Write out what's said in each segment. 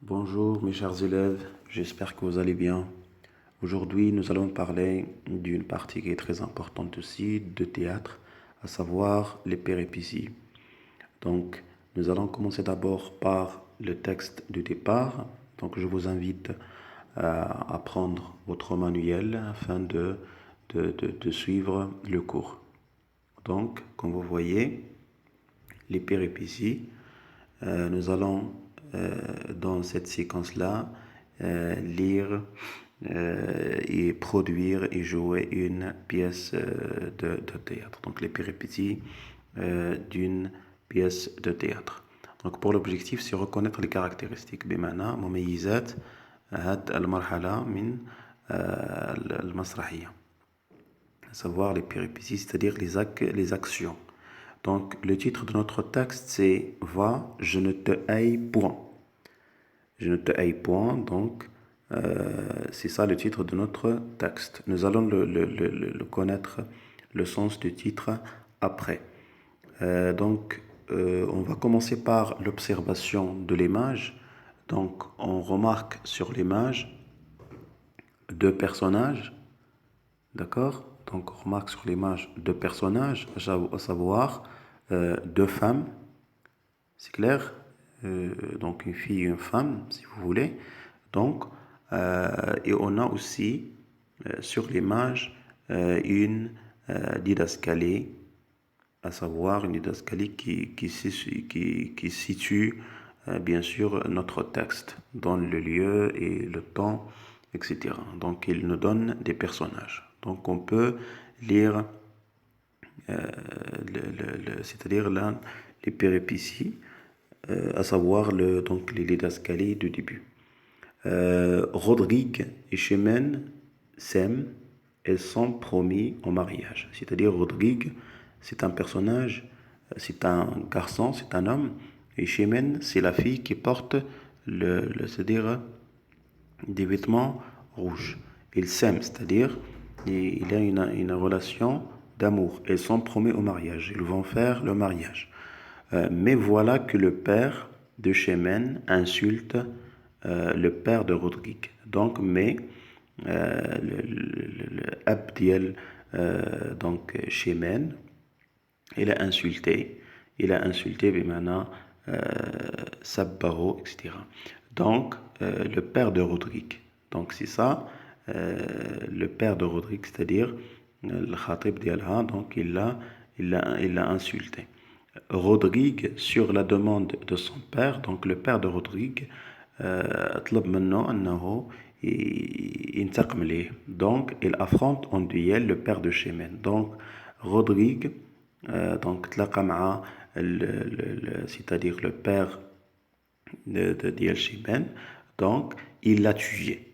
Bonjour mes chers élèves, j'espère que vous allez bien. Aujourd'hui, nous allons parler d'une partie qui est très importante aussi de théâtre, à savoir les péripéties. Donc, nous allons commencer d'abord par le texte de départ. Donc, je vous invite à prendre votre manuel afin de suivre le cours. Donc, comme vous voyez, les péripéties, nous allons dans cette séquence-là lire et produire et jouer une pièce de théâtre. Donc les péripéties d'une pièce de théâtre. Donc pour l'objectif, c'est reconnaître les caractéristiques. بمعنى مميزات هاد المرحلة من المسرحية. À savoir les péripéties, c'est-à-dire les actions. Donc, le titre de notre texte, c'est « Va, je ne te haïs point ». Je ne te haïs point, donc, c'est ça le titre de notre texte. Nous allons le connaître, le sens du titre, après. On va commencer par l'observation de l'image. Donc, on remarque sur l'image deux personnages, d'accord? Donc, on remarque sur l'image deux personnages, à savoir deux femmes, c'est clair? Donc, une fille et une femme, si vous voulez. Donc, et on a aussi sur l'image une didascalie, à savoir une didascalie qui situe bien sûr notre texte dans le lieu et le temps, etc. Donc, il nous donne des personnages. Donc, on peut lire, c'est-à-dire là, les péripéties, à savoir donc les didascalies du début. Rodrigue et Chimène s'aiment et sont promis au mariage. C'est-à-dire Rodrigue, c'est un personnage, c'est un garçon, c'est un homme, et Chimène, c'est la fille qui porte c'est-à-dire des vêtements rouges. Ils s'aiment, c'est-à-dire il y a une relation d'amour. Ils sont promis au mariage. Ils vont faire le mariage. Mais voilà que le père de Chimène insulte le père de Rodrigue. Donc, mais le Abdiel, donc Chimène, il a insulté, Bimana, Sabbaro, etc. Donc, le père de Rodrigue. Donc, c'est ça, le père de Rodrigue, c'est-à-dire le Khatib d'Alha, donc il l'a insulté. Rodrigue, sur la demande de son père, donc le père de Rodrigue, طلب منه أنه ينتقم ليه. Donc, il affronte en duel le père de Chimène. Donc, Rodrigue, donc تلاقى مع c'est-à-dire le père de Chimène. Donc, il l'a tué.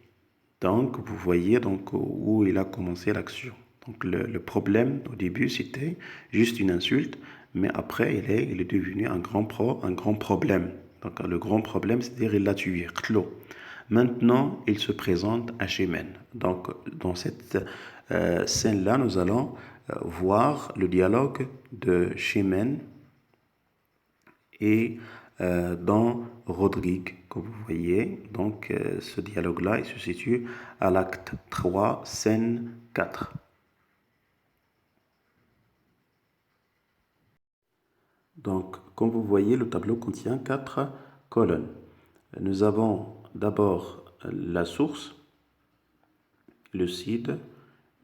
Donc, vous voyez donc où il a commencé l'action. Donc, le problème au début, c'était juste une insulte, mais après, il est devenu un grand problème. Donc, le grand problème, c'est-à-dire il l'a tué, Qtlo. Maintenant, il se présente à Chimène. Donc, dans cette scène-là, nous allons voir le dialogue de Chimène et dans Rodrigue, comme vous voyez. Donc, ce dialogue-là, il se situe à l'acte 3, scène 4. Donc, comme vous voyez, le tableau contient 4 colonnes. Nous avons d'abord la source, le Cid,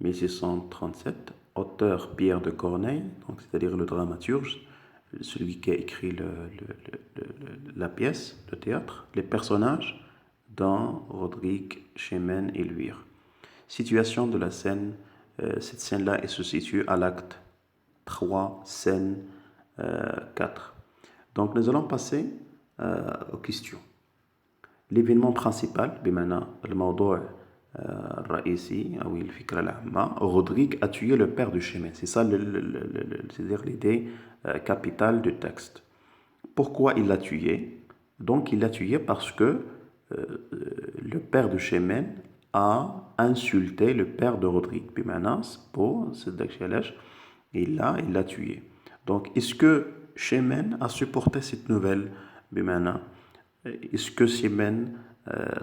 1637, auteur Pierre de Corneille, donc c'est-à-dire le dramaturge, celui qui a écrit la pièce, le théâtre, les personnages dans Rodrigue, Chimène et Luire. Situation de la scène, cette scène-là elle se situe à l'acte 3, scène 4. Donc nous allons passer aux questions. L'événement principal بمعنى الموضوع الرئيسي أو الفكرة العامة Rodrigue a tué le père de Chimène. C'est ça c'est-à-dire l'idée capitale du texte. Pourquoi il l'a tué? Donc il l'a tué parce que le père de Chimène a insulté le père de Rodrigue. بمعنى il l'a tué. Donc est-ce que Chimène a supporté cette nouvelle? بمعنى est-ce que Simen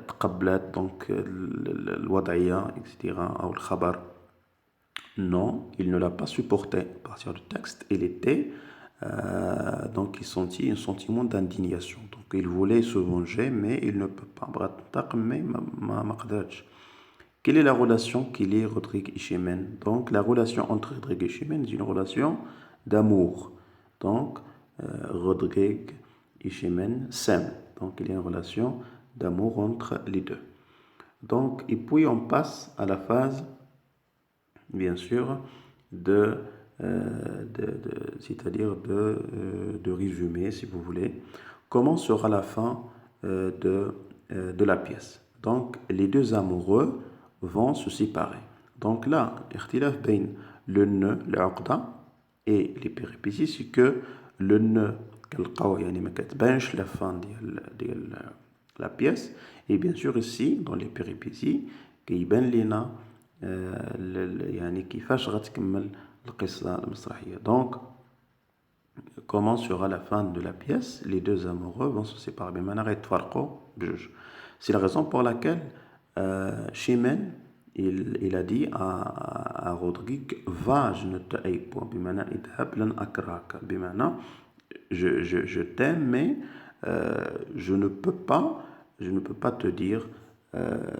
تقبلت donc الوضعية etc. أو الخبر. Non, il ne l'a pas supporté. À partir du texte, il était donc il sentit un sentiment d'indignation. Donc il voulait se venger, mais il ne peut pas. ما قدرتش. Quelle est la relation qu'il lie Rodrigue et Chimène? Donc la relation entre Rodrigue et Chimène est une relation d'amour. Donc Rodrigue et Chimène s'aiment. Donc il y a une relation d'amour entre les deux. Donc, et puis on passe à la phase, bien sûr, c'est-à-dire de résumer, si vous voulez, comment sera la fin de la pièce. Donc, les deux amoureux vont se séparer. Donc là, اختلاف بين le nœud, العقدة, et les péripéties, c'est que le nœud كنلقاو يعني ما كتبانش la fin ديال la pièce, et bien sûr ici dans les péripéties كيبان لينا يعني كيفاش غتكمل القصة المسرحية. Donc comment sera la fin de la pièce? Les deux amoureux vont se séparer بمعنى غيتفرقوا بجوج. C'est la raison pour laquelle Chimène il a dit à Rodrigue va je ne te hais point بمعنى اذهب لن أكرهك بمعنى je t'aime mais je ne peux pas te dire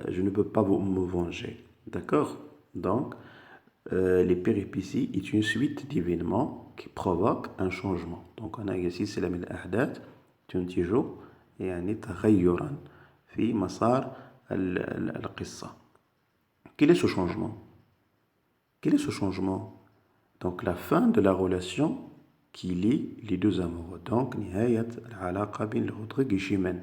je ne peux pas me venger. D'accord? Donc les péripéties est une suite d'événements qui provoquent un changement. Donc on a ici سلسلة من الأحداث تنتج يعني تغيرا في مسار القصة. Quel est ce changement? Quel est ce changement? Donc la fin de la relation qui lie les deux amoureux. Donc نهاية العلاقة بين Rodrigue et Chimène.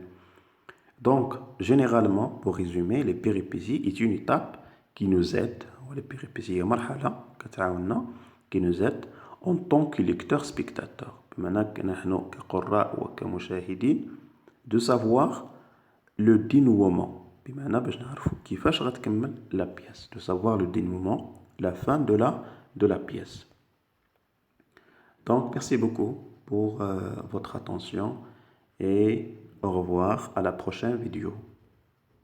Donc généralement, pour résumer, les péripéties est une étape qui nous aide, les péripéties هي مرحلة كتعاوننا qui nous aide en tant que lecteur spectateur. بمعنى نحن كقراء وكمشاهدين de savoir le dénouement. بمعنى باش نعرفوا كيفاش غتكمل la pièce. De savoir le dénouement, la fin de la pièce. Donc merci beaucoup pour votre attention et au revoir à la prochaine vidéo.